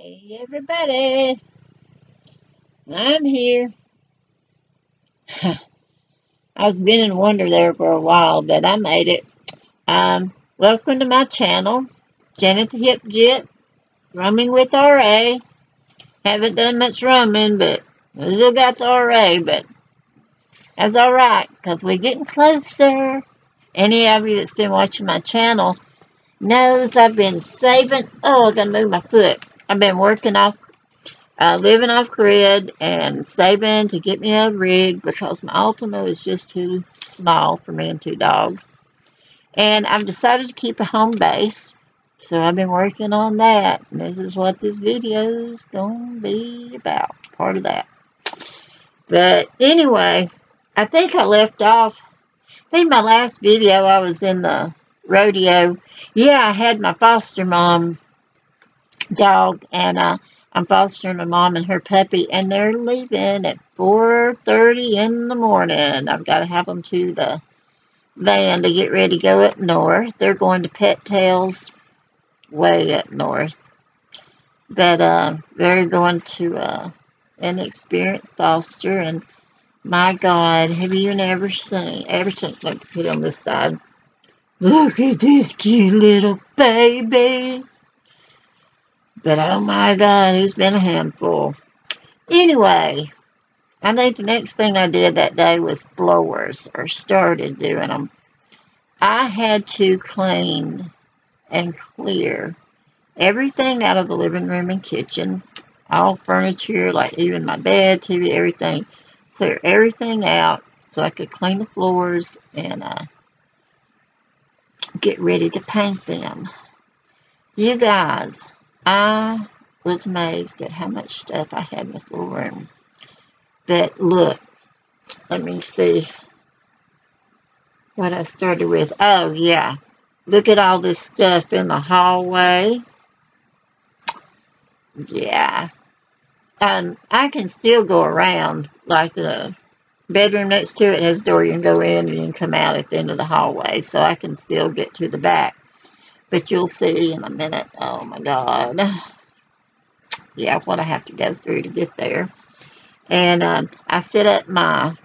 Hey everybody, I'm here. I was been in wonder there for a while, but I made it. Welcome to my channel, Janet the HipGyp, roaming with RA. Haven't done much roaming, but I still got the RA, but that's alright, because we're getting closer. Any of you that's been watching my channel knows I've been saving. Oh, I gotta move my foot. I've been working off living off grid and saving to get me a rig because my Ultima is just too small for me and two dogs. And I've decided to keep a home base. So I've been working on that. And this is what this video is going to be about. Part of that. But anyway, I think I left off. I think my last video I was in the rodeo. Yeah, I had my foster mom dog and I'm fostering my mom and her puppy, and they're leaving at 4:30 in the morning. I've got to have them to the van to get ready to go up north. They're going to Pet Tails way up north. But they're going to an experienced foster, and my God, have you never seen, let me put it on this side. Look at this cute little baby. But oh my God, he's been a handful. Anyway, I think the next thing I did that day was blowers, or started doing them. I had to clean and clear everything out of the living room and kitchen. All furniture, like even my bed, TV, everything. Clear everything out so I could clean the floors and get ready to paint them. You guys, I was amazed at how much stuff I had in this little room. But look, let me see what I started with. Oh yeah, look at all this stuff in the hallway. Yeah, I can still go around. Like the bedroom next to it has a door you can go in and you can come out at the end of the hallway, so I can still get to the back. But you'll see in a minute. Oh my God. Yeah, what I have to go through to get there. And I set up my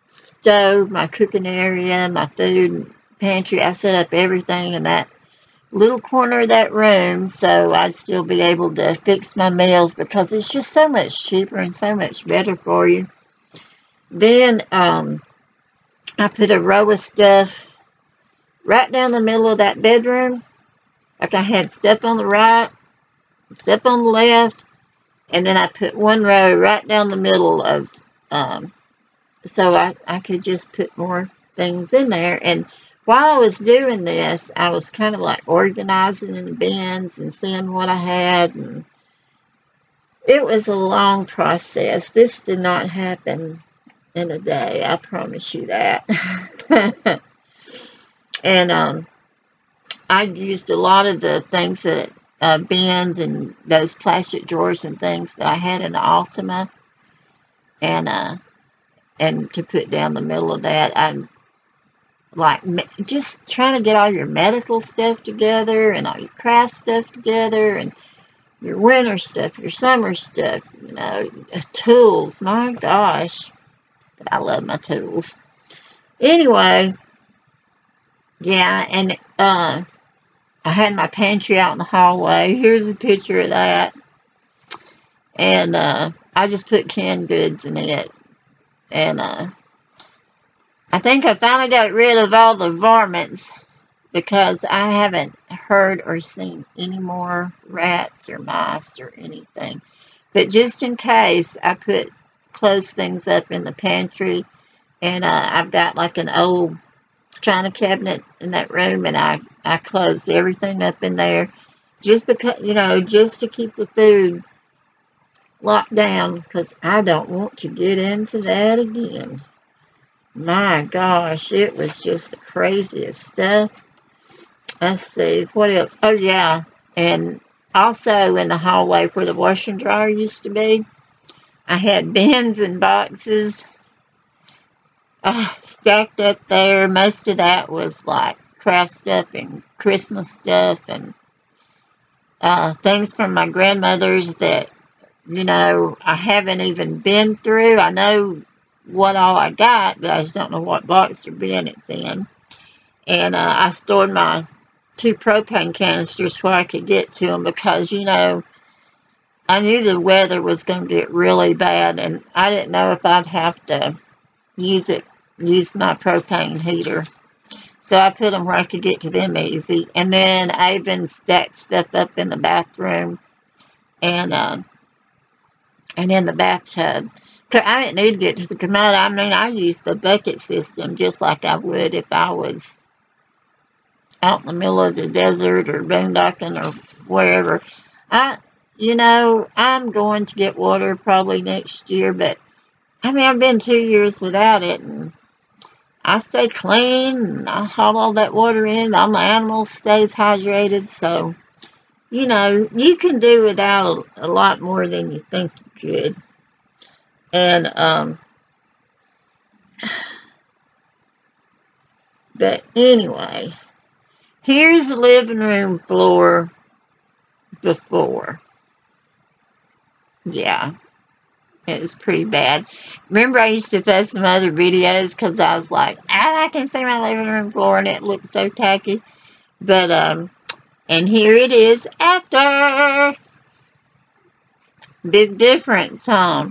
stove, my cooking area, my food pantry. I set up everything in that little corner of that room so I'd still be able to fix my meals, because it's just so much cheaper and so much better for you. Then I put a row of stuff right down the middle of that bedroom. Like I had stuff on the right, stuff on the left, and then I put one row right down the middle of, so I could just put more things in there. And while I was doing this, I was kind of like organizing in the bins and seeing what I had. And it was a long process. This did not happen in a day, I promise you that. And I used a lot of the things that bins and those plastic drawers and things that I had in the Ultima, and to put down the middle of that, I'm like just trying to get all your medical stuff together and all your craft stuff together and your winter stuff, your summer stuff, you know, tools. My gosh, but I love my tools. Anyway, yeah, and I had my pantry out in the hallway. Here's a picture of that. And I just put canned goods in it. And I think I finally got rid of all the varmints, because I haven't heard or seen any more rats or mice or anything. But just in case, I close things up in the pantry. And I've got like an old china cabinet in that room, and I closed everything up in there just because, you know, just to keep the food locked down, because I don't want to get into that again. My gosh, it was just the craziest stuff. Let's see, what else? Oh yeah, and also in the hallway where the washer and dryer used to be, I had bins and boxes stacked up there. Most of that was like craft stuff and Christmas stuff, and things from my grandmother's that, you know, I haven't even been through. I know what all I got, but I just don't know what box or bin it's in. And I stored my 2 propane canisters where I could get to them because, you know, I knew the weather was going to get really bad, and I didn't know if I'd have to use my propane heater. So I put them where I could get to them easy. And then I even stacked stuff up in the bathroom and in the bathtub. I didn't need to get to the commode. I mean, I used the bucket system just like I would if I was out in the middle of the desert or boondocking or wherever. You know, I'm going to get water probably next year, but I mean, I've been 2 years without it, and I stay clean, and I haul all that water in, all my animals stays hydrated, so, you know, you can do without a lot more than you think you could. And, but anyway, here's the living room floor before. Yeah, it was pretty bad. Remember, I used to post some other videos because I was like, I can see my living room floor, and it looked so tacky. But, and here it is after. Big difference, huh?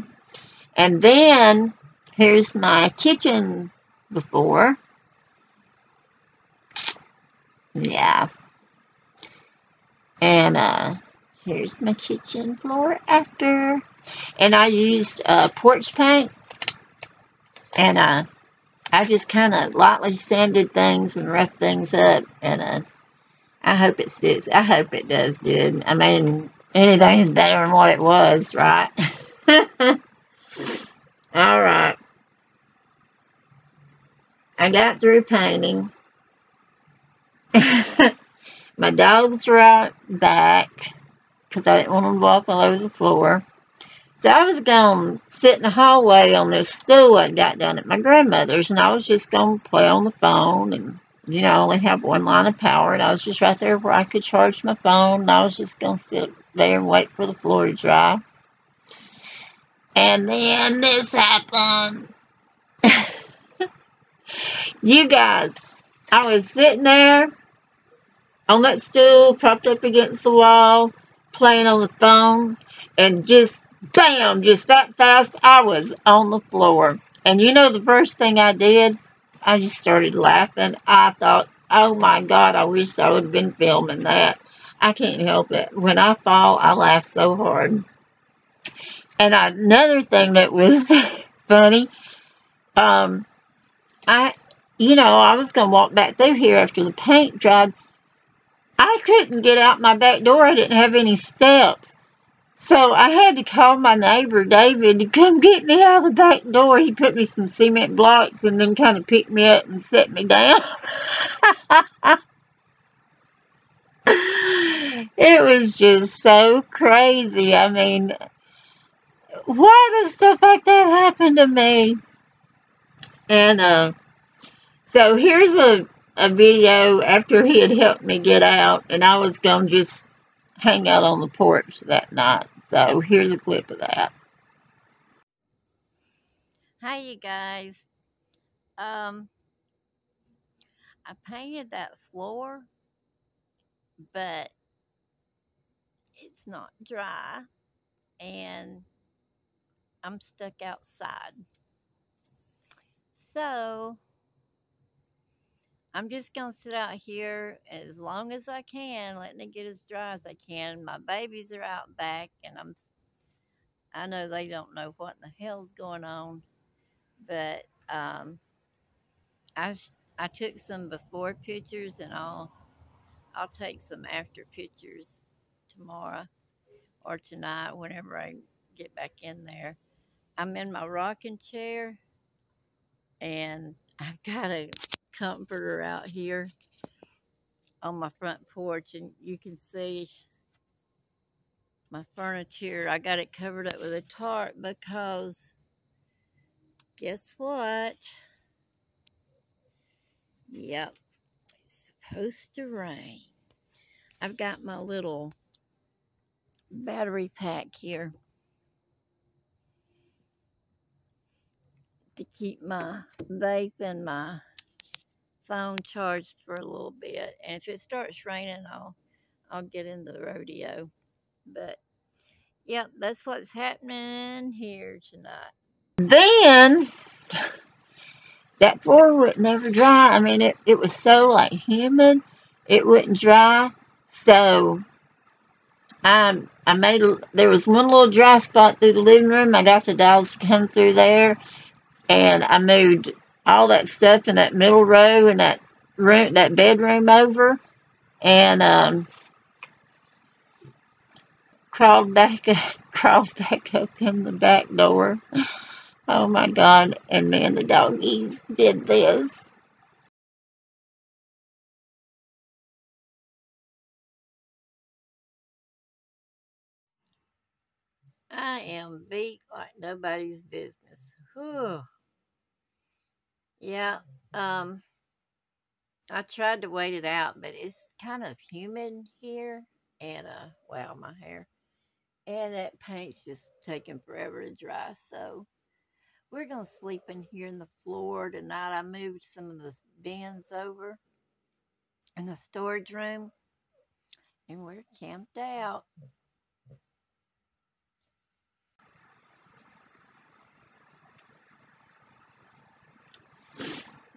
And then, here's my kitchen before. Yeah. And, here's my kitchen floor after. And I used porch paint. And I just kind of lightly sanded things and roughed things up. And I hope it sticks. I hope it does good. I mean, anything's better than what it was, right? All right. I got through painting. My dogs were out back because I didn't want them to walk all over the floor. So I was going to sit in the hallway on this stool I got down at my grandmother's, and I was just going to play on the phone, and, you know, I only have one line of power, and I was just right there where I could charge my phone, and I was just going to sit there and wait for the floor to dry. And then this happened. You guys, I was sitting there on that stool, propped up against the wall, playing on the phone, and just, bam, just that fast, I was on the floor. And you know the first thing I did? I just started laughing. I thought, oh my God, I wish I would have been filming that. I can't help it. When I fall, I laugh so hard. And another thing that was funny, I was going to walk back through here after the paint dried. I couldn't get out my back door. I didn't have any steps. So I had to call my neighbor, David, to come get me out of the back door. He put me some cement blocks and then kind of picked me up and set me down. It was just so crazy. I mean, why does stuff like that happen to me? And so here's a video after he had helped me get out, and I was going to just hang out on the porch that night. So here's a clip of that. Hi, you guys. I painted that floor, but it's not dry, and I'm stuck outside. So I'm just gonna sit out here as long as I can, letting it get as dry as I can. My babies are out back, and I know they don't know what in the hell's going on, but I took some before pictures, and I'll take some after pictures tomorrow or tonight whenever I get back in there. I'm in my rocking chair, and I've got a comforter out here on my front porch, and you can see my furniture. I got it covered up with a tarp because guess what? Yep, it's supposed to rain. I've got my little battery pack here to keep my vape and my phone charged for a little bit. And if it starts raining, I'll get in the rodeo. But yep, that's what's happening here tonight. Then that floor would never dry. I mean, it was so like humid, it wouldn't dry. So I made there was one little dry spot through the living room. I got the dogs to come through there, and I moved all that stuff in that middle row and that room, that bedroom over, and crawled back up in the back door. Oh my God! And man, the doggies did this. I am beat like nobody's business. Whew. Yeah. Um, I tried to wait it out, but it's kind of humid here. And wow, my hair. And that paint's just taking forever to dry. So we're gonna sleep in here in the floor tonight. I moved some of the bins over in the storage room, and we're camped out.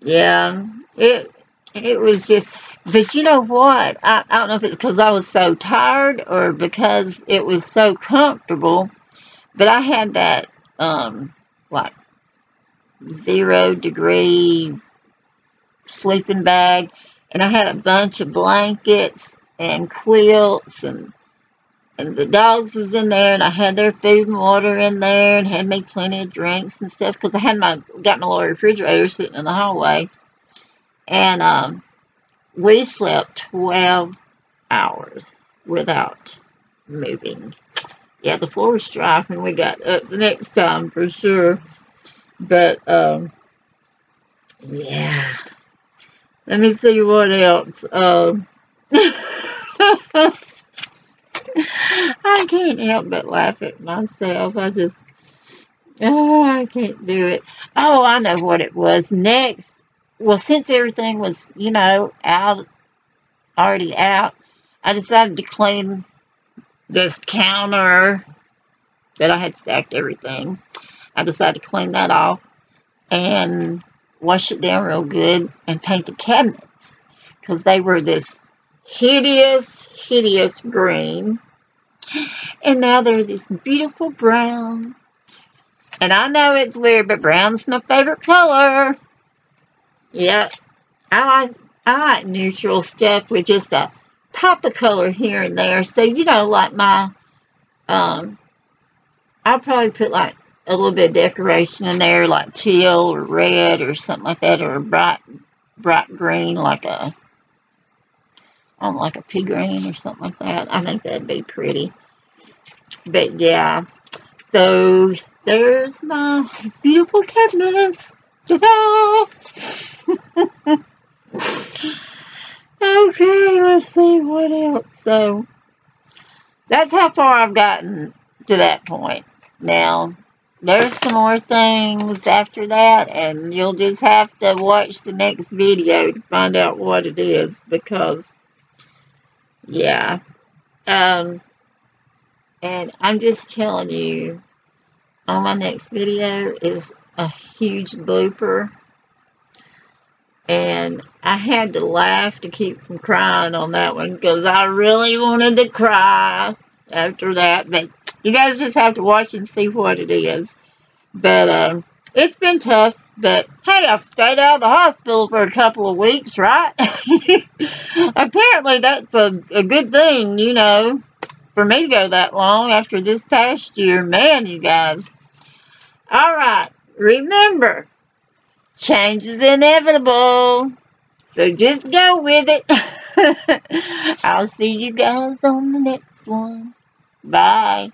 Yeah, it was just, but you know what? I don't know if it's because I was so tired or because it was so comfortable, but I had that like 0-degree sleeping bag, and I had a bunch of blankets and quilts, and the dogs was in there, and I had their food and water in there, and had made plenty of drinks and stuff because I had got my little refrigerator sitting in the hallway, and we slept 12 hours without moving. Yeah, the floor was dry when we got up the next time for sure. But yeah. Let me see what else. I can't help but laugh at myself. I can't do it. Oh, I know what it was. Next, well, since everything was, already out, I decided to clean this counter that I had stacked everything. I decided to clean that off and wash it down real good and paint the cabinets because they were this hideous green, and now they're this beautiful brown. And I know it's weird, but brown's my favorite color. Yep, I like neutral stuff with just a pop of color here and there. So like my I'll probably put like a little bit of decoration in there, like teal or red or something like that, or a bright green, like like a pea green or something like that. I think that'd be pretty. But yeah, so there's my beautiful cabinets. Ta-da! Okay, let's see what else. So that's how far I've gotten to that point. Now, there's some more things after that, and you'll just have to watch the next video to find out what it is, because, yeah. And I'm just telling you, on my next video is a huge blooper, and I had to laugh to keep from crying on that one, because I really wanted to cry after that, but you guys just have to watch and see what it is. But it's been tough, but hey, I've stayed out of the hospital for a couple of weeks, right? Apparently that's a good thing, for me to go that long after this past year. Man, you guys. Alright, remember, change is inevitable, so just go with it. I'll see you guys on the next one. Bye.